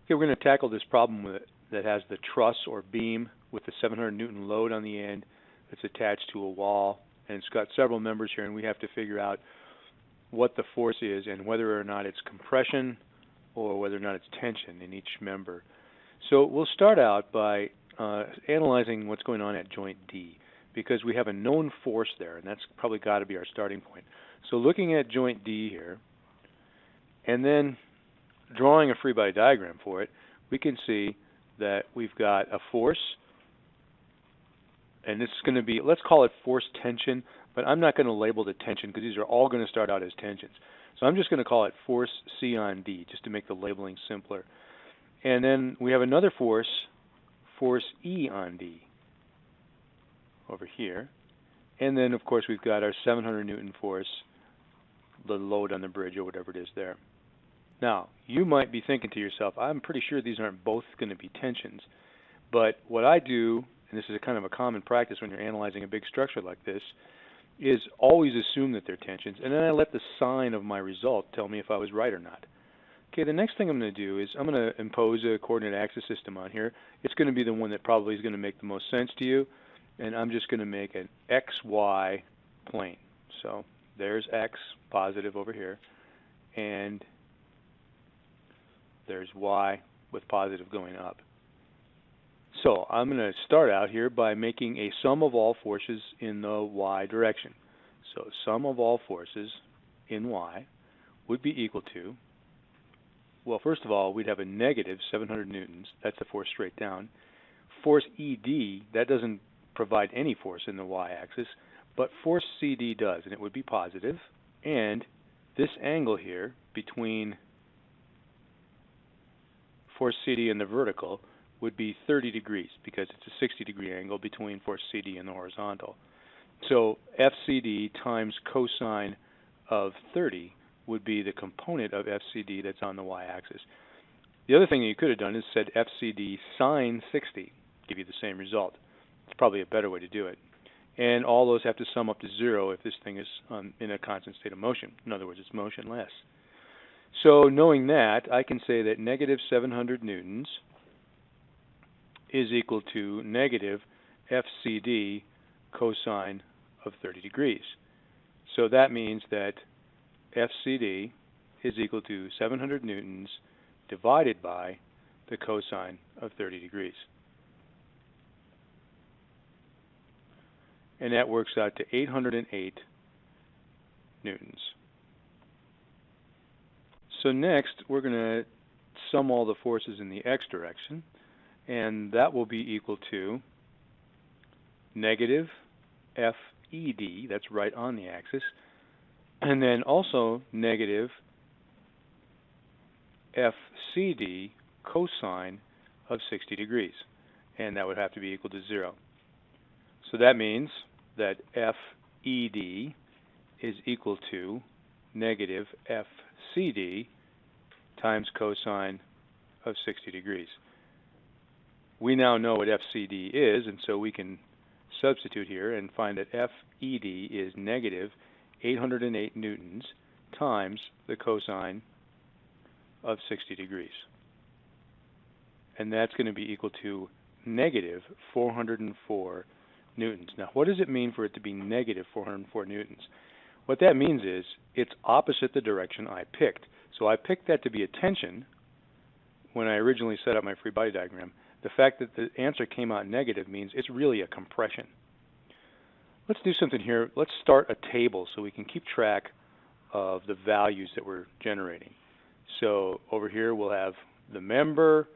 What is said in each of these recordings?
Okay, we're going to tackle this problem that has the truss or beam with the 700 Newton load on the end that's attached to a wall, and it's got several members here, and we have to figure out what the force is and whether or not it's compression or whether or not it's tension in each member. So we'll start out by analyzing what's going on at joint D, because we have a known force there, and that's probably got to be our starting point. So looking at joint D here, and then drawing a free body diagram for it, we can see that we've got a force, and this is going to be, let's call it force tension, but I'm not going to label the tension because these are all going to start out as tensions. So I'm just going to call it force C on D, just to make the labeling simpler. And then we have another force, force E on D, over here. And then, of course, we've got our 700 Newton force, the load on the bridge or whatever it is there. Now, you might be thinking to yourself, I'm pretty sure these aren't both going to be tensions. But what I do, and this is a kind of a common practice when you're analyzing a big structure like this, is always assume that they're tensions, and then I let the sign of my result tell me if I was right or not. Okay, the next thing I'm going to do is I'm going to impose a coordinate axis system on here. It's going to be the one that probably is going to make the most sense to you, and I'm just going to make an XY plane. So there's X, positive over here, and there's Y with positive going up. So I'm going to start out here by making a sum of all forces in the Y direction. So sum of all forces in Y would be equal to, well, first of all, we'd have a negative 700 newtons. That's the force straight down. Force ED, that doesn't provide any force in the Y-axis, but force CD does, and it would be positive. And this angle here between force CD and the vertical would be 30 degrees because it's a 60-degree angle between force CD and the horizontal. So FCD times cosine of 30 would be the component of FCD that's on the y-axis. The other thing that you could have done is said FCD sine 60, give you the same result. It's probably a better way to do it. And all those have to sum up to 0 if this thing is in a constant state of motion. In other words, it's motionless. So knowing that, I can say that negative 700 newtons is equal to negative FCD cosine of 30 degrees. So that means that FCD is equal to 700 newtons divided by the cosine of 30 degrees. And that works out to 808 newtons. So next, we're going to sum all the forces in the x direction, and that will be equal to negative FED, that's right on the axis, and then also negative FCD cosine of 60 degrees, and that would have to be equal to 0. So that means that FED is equal to negative FCD times cosine of 60 degrees. We now know what FCD is, and so we can substitute here and find that FED is negative 808 newtons times the cosine of 60 degrees. And that's going to be equal to negative 404 newtons. Now, what does it mean for it to be negative 404 newtons? What that means is it's opposite the direction I picked. So I picked that to be a tension when I originally set up my free body diagram. The fact that the answer came out negative means it's really a compression. Let's do something here. Let's start a table so we can keep track of the values that we're generating. So over here we'll have the member,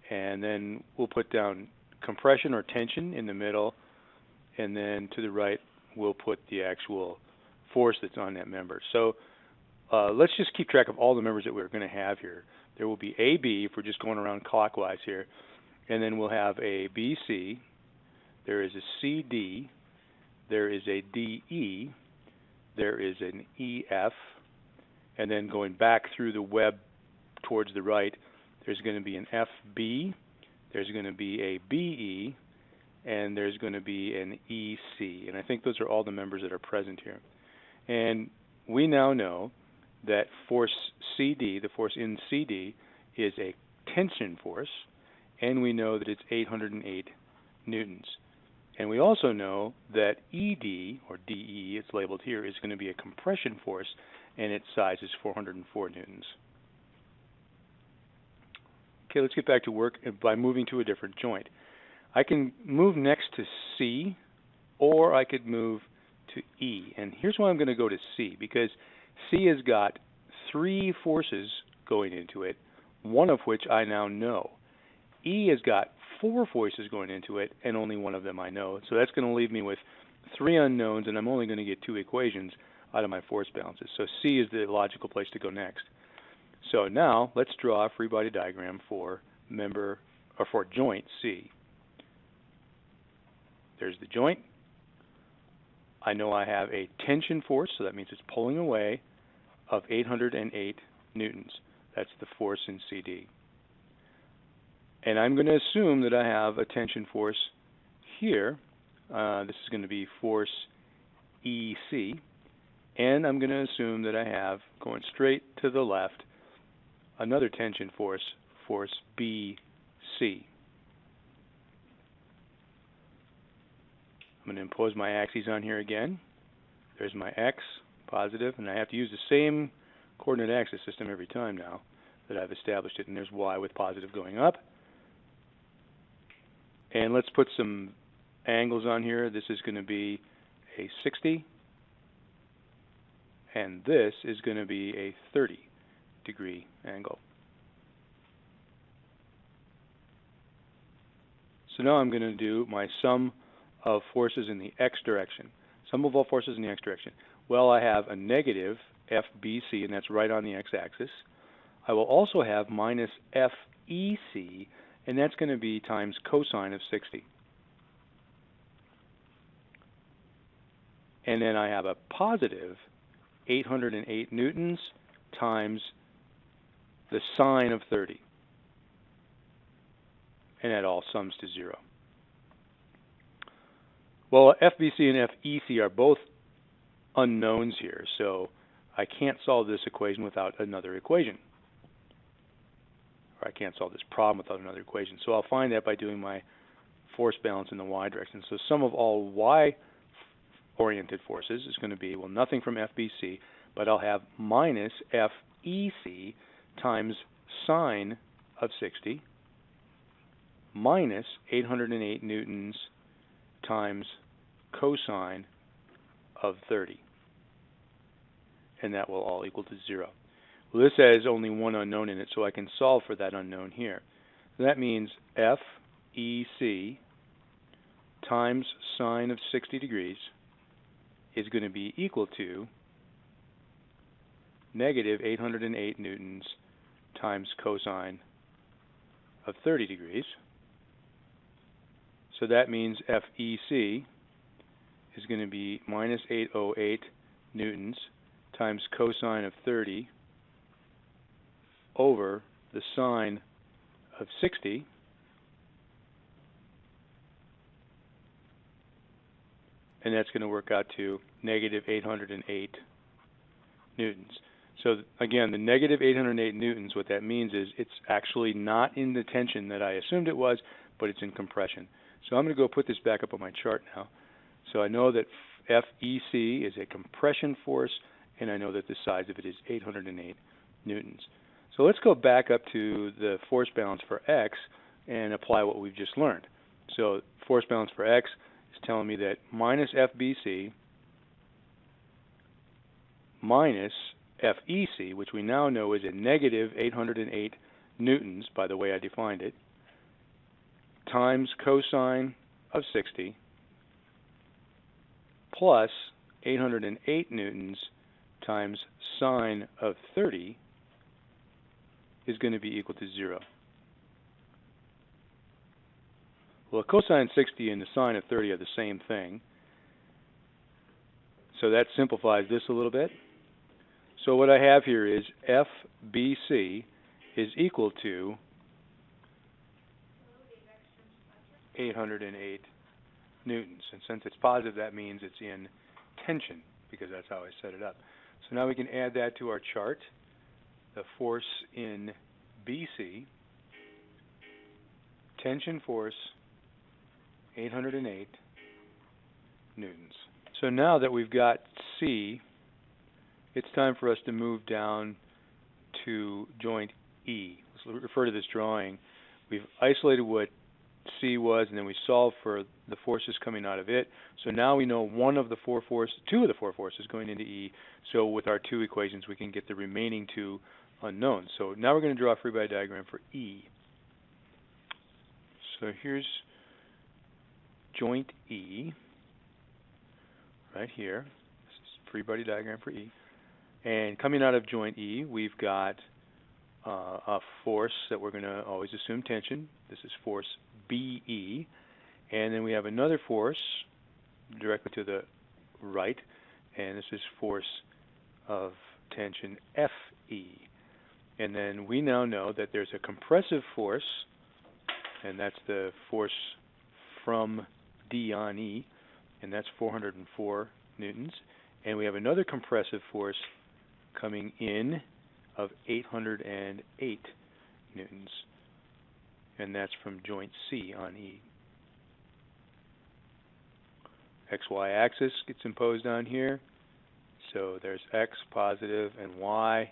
and then we'll put down compression or tension in the middle, and then to the right we'll put the actual force that's on that member. So let's just keep track of all the members that we're going to have here. There will be AB if we're just going around clockwise here, and then we'll have a BC, there is a CD, there is a DE, there is an EF, and then going back through the web towards the right, there's going to be an FB, there's going to be a BE, and there's going to be an EC. And I think those are all the members that are present here. And we now know that force CD, the force in CD, is a tension force, and we know that it's 808 newtons. And we also know that ED, or DE, it's labeled here, is going to be a compression force, and its size is 404 newtons. Okay, let's get back to work by moving to a different joint. I can move next to C, or I could move to E. And here's why I'm going to go to C, because C has got 3 forces going into it, one of which I now know. E has got 4 forces going into it, and only one of them I know. So that's going to leave me with 3 unknowns, and I'm only going to get 2 equations out of my force balances. So C is the logical place to go next. So now let's draw a free body diagram for joint C. There's the joint. I know I have a tension force, so that means it's pulling away, of 808 newtons. That's the force in CD. And I'm going to assume that I have a tension force here. This is going to be force EC. And I'm going to assume that I have, going straight to the left, another tension force, force BC. I'm going to impose my axes on here again. There's my X, positive, and I have to use the same coordinate axis system every time now that I've established it. And there's Y with positive going up. And let's put some angles on here. This is going to be a 60, and this is going to be a 30-degree angle. So now I'm going to do my sum of forces in the X direction. Sum of all forces in the X direction. Well, I have a negative FBC, and that's right on the X-axis. I will also have minus FEC, and that's going to be times cosine of 60. And then I have a positive 808 newtons times the sine of 30. And that all sums to 0. Well, FBC and FEC are both unknowns here, so I can't solve this equation without another equation. Or I can't solve this problem without another equation. So I'll find that by doing my force balance in the Y direction. So sum of all Y-oriented forces is going to be, well, nothing from FBC, but I'll have minus FEC times sine of 60 minus 808 newtons times cosine of 30. And that will all equal to 0. Well, this has only one unknown in it, so I can solve for that unknown here. So that means FEC times sine of 60 degrees is going to be equal to negative 808 newtons times cosine of 30 degrees. So that means FEC is going to be minus 808 newtons times cosine of 30 over the sine of 60, and that's going to work out to negative 808 newtons. So again, the negative 808 newtons, what that means is it's actually not in the tension that I assumed it was, but it's in compression. So I'm going to go put this back up on my chart now. So I know that FEC is a compression force, and I know that the size of it is 808 newtons. So let's go back up to the force balance for X and apply what we've just learned. So force balance for X is telling me that minus FBC minus FEC, which we now know is a negative 808 newtons by the way I defined it, times cosine of 60 plus 808 newtons times sine of 30 is going to be equal to 0. Well, cosine 60 and the sine of 30 are the same thing. So that simplifies this a little bit. So what I have here is FBC is equal to 808 newtons. And since it's positive, that means it's in tension, because that's how I set it up. So now we can add that to our chart. The force in BC tension force 808 newtons. So now that we've got C, it's time for us to move down to joint E. Let's refer to this drawing. We've isolated what C was, and then we solved for the forces coming out of it. So now we know two of the four forces going into E. So with our two equations, we can get the remaining two unknowns. So now we're going to draw a free body diagram for E. So here's joint E right here. This is free body diagram for E. And coming out of joint E, we've got a force that we're going to always assume tension. This is force BE. And then we have another force directly to the right, and this is force of tension FE. And then we now know that there's a compressive force, and that's the force from D on E, and that's 404 newtons. And we have another compressive force coming in of 808 newtons, and that's from joint C on E. XY axis gets imposed on here, so there's X positive and Y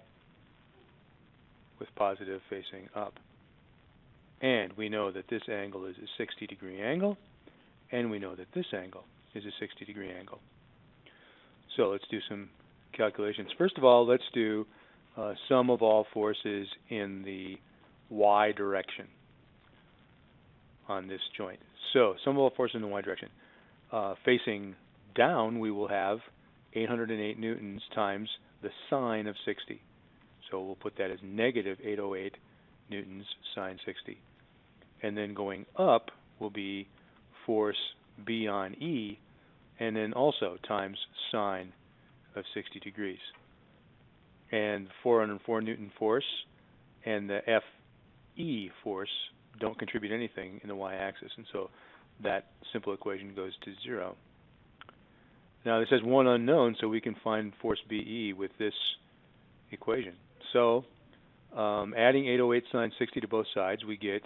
with positive facing up. And we know that this angle is a 60-degree angle, and we know that this angle is a 60-degree angle. So let's do some calculations. First of all, let's do sum of all forces in the Y direction on this joint. So sum of all forces in the Y direction. Facing down, we will have 808 newtons times the sine of 60. So we'll put that as negative 808 newtons sine 60. And then going up will be force B on E, and then also times sine of 60 degrees. And 404 Newton force and the FE force don't contribute anything in the y-axis, and so that simple equation goes to 0. Now this has one unknown, so we can find force BE with this equation. So adding 808 sine 60 to both sides, we get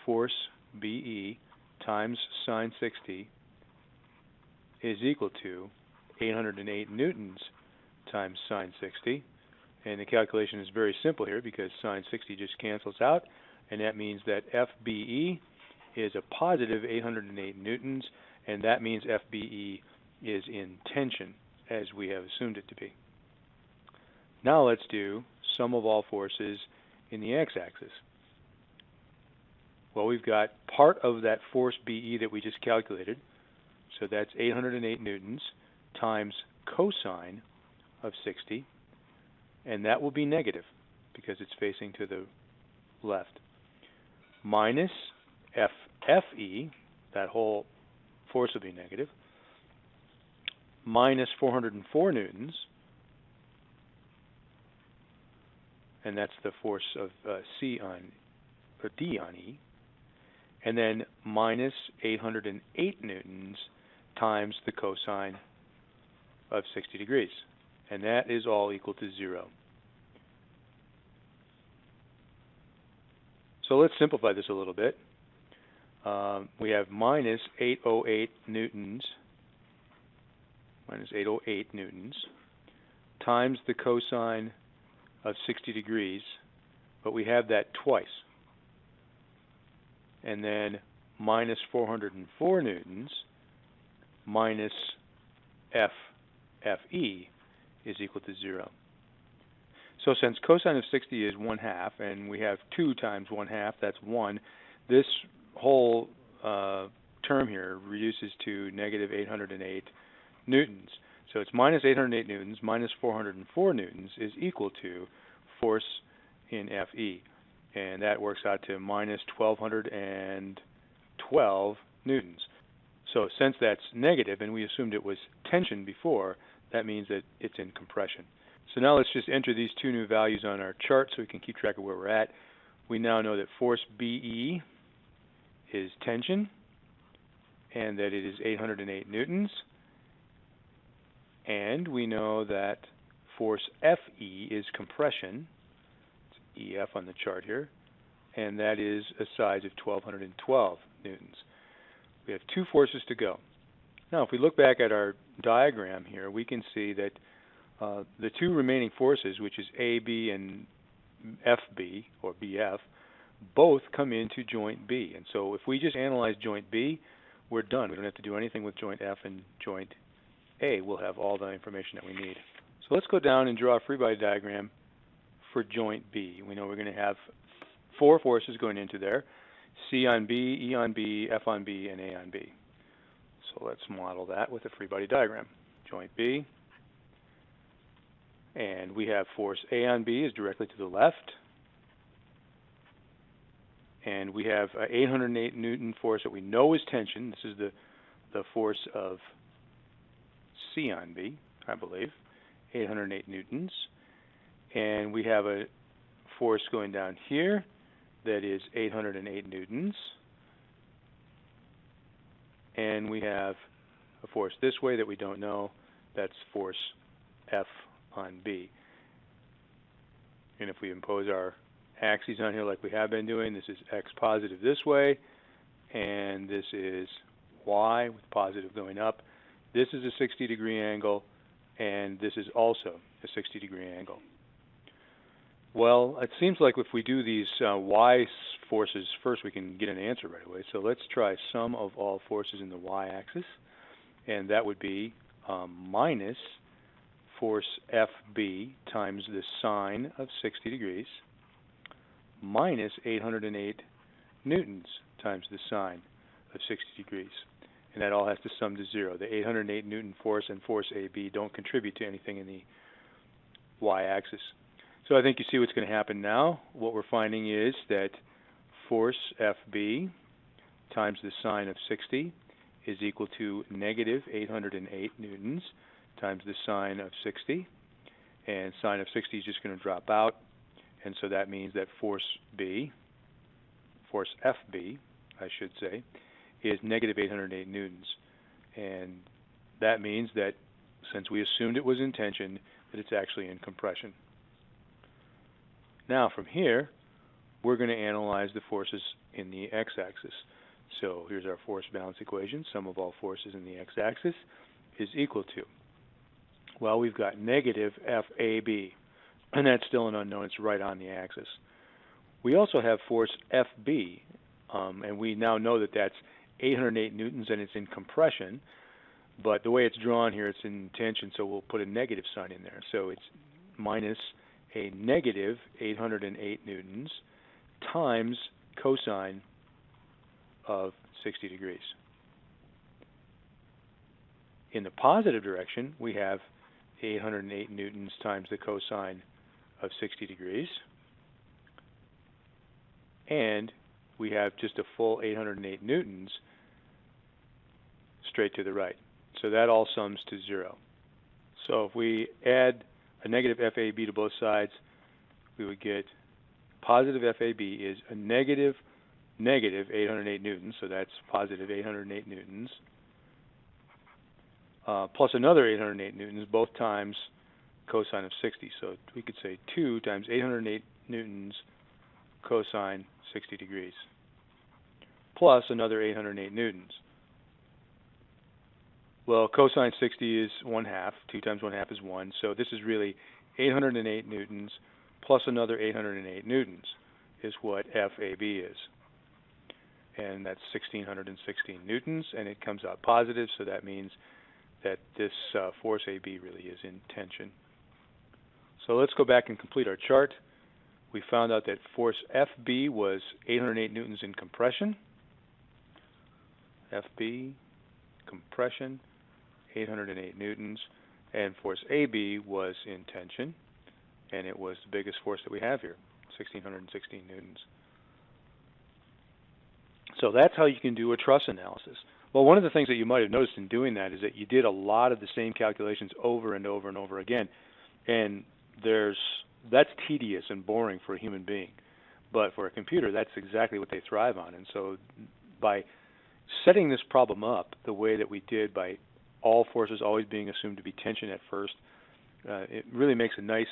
force BE times sine 60 is equal to 808 newtons times sine 60. And the calculation is very simple here because sine 60 just cancels out, and that means that FBE is a positive 808 newtons, and that means FBE is in tension, as we have assumed it to be. Now let's do sum of all forces in the x-axis. Well, we've got part of that force BE that we just calculated, so that's 808 newtons times cosine of 60, and that will be negative because it's facing to the left, minus FE, that whole force will be negative, minus 404 newtons, and that's the force of D on E, and then minus 808 newtons times the cosine of 60 degrees. And that is all equal to 0. So let's simplify this a little bit. We have minus 808 newtons, times the cosine of 60 degrees, but we have that twice. And then minus 404 newtons minus FE is equal to 0. So since cosine of 60 is 1/2, and we have 2 times 1/2, that's 1, this whole term here reduces to negative 808 newtons. So it's minus 808 newtons minus 404 newtons is equal to force in FE. And that works out to minus 1,212 newtons. So since that's negative, and we assumed it was tension before, that means that it's in compression. So now let's just enter these two new values on our chart so we can keep track of where we're at. We now know that force BE is tension, and that it is 808 newtons. And we know that force FE is compression. It's EF on the chart here. and that is a size of 1,212 newtons. We have 2 forces to go. Now, if we look back at our diagram here, we can see that the 2 remaining forces, which is AB and FB, or BF, both come into joint B. And so if we just analyze joint B, we're done. We don't have to do anything with joint F and joint A. We'll have all the information that we need. So let's go down and draw a free body diagram for joint B. We know we're going to have 4 forces going into there: C on B, E on B, F on B, and A on B. So let's model that with a free body diagram. Joint B. And we have force A on B is directly to the left. And we have an 808 Newton force that we know is tension. This is the force of C on B, I believe, 808 Newtons. And we have a force going down here that is 808 Newtons. And we have a force this way that we don't know. That's force F on B. And if we impose our axes on here like we have been doing, this is X positive this way, and this is Y with positive going up. This is a 60-degree angle, and this is also a 60-degree angle. Well, it seems like if we do these Y forces first, we can get an answer right away. So let's try sum of all forces in the Y-axis, and that would be minus force FB times the sine of 60 degrees minus 808 newtons times the sine of 60 degrees. And that all has to sum to 0. The 808 Newton force and force AB don't contribute to anything in the y-axis. So I think you see what's going to happen now. What we're finding is that force FB times the sine of 60 is equal to negative 808 newtons times the sine of 60. And sine of 60 is just going to drop out. And so that means that force FB, I should say, is negative 808 newtons. And that means that since we assumed it was in tension, that it's actually in compression. Now from here, we're going to analyze the forces in the x-axis. So here's our force balance equation. Sum of all forces in the x-axis is equal to, well, we've got negative FAB, and that's still an unknown. It's right on the axis. We also have force FB, and we now know that that's 808 newtons and it's in compression, but the way it's drawn here, it's in tension, so we'll put a negative sign in there. So it's minus a negative 808 newtons times cosine of 60 degrees. In the positive direction, we have 808 newtons times the cosine of 60 degrees, and we have just a full 808 newtons straight to the right. So that all sums to 0. So if we add a negative FAB to both sides, we would get positive FAB is a negative 808 newtons, so that's positive 808 newtons, plus another 808 newtons, both times cosine of 60. So we could say 2 times 808 newtons cosine 60 degrees, plus another 808 newtons. Well, cosine 60 is 1/2. 2 times 1/2 is 1. So this is really 808 newtons plus another 808 newtons is what FAB is. And that's 1,616 newtons, and it comes out positive, so that means that this force AB really is in tension. So let's go back and complete our chart. We found out that force FB was 808 newtons in compression. FB, compression, 808 newtons, and force AB was in tension, and it was the biggest force that we have here, 1,616 newtons. So that's how you can do a truss analysis. Well, one of the things that you might have noticed in doing that is that you did a lot of the same calculations over and over and over again, and that's tedious and boring for a human being. But for a computer, that's exactly what they thrive on. And so by setting this problem up the way that we did, by all forces always being assumed to be tension at first, it really makes a nice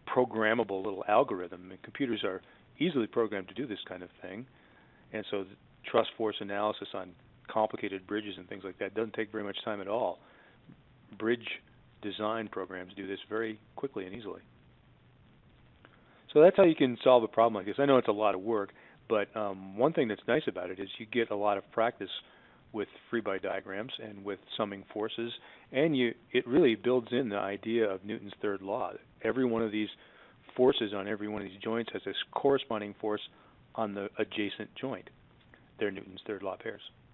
programmable little algorithm. And computers are easily programmed to do this kind of thing. And so the truss force analysis on complicated bridges and things like that doesn't take very much time at all. Bridge design programs do this very quickly and easily. So that's how you can solve a problem like this. I know it's a lot of work, but one thing that's nice about it is you get a lot of practice with free body diagrams and with summing forces, and it really builds in the idea of Newton's third law. Every one of these forces on every one of these joints has this corresponding force on the adjacent joint. They're Newton's third law pairs.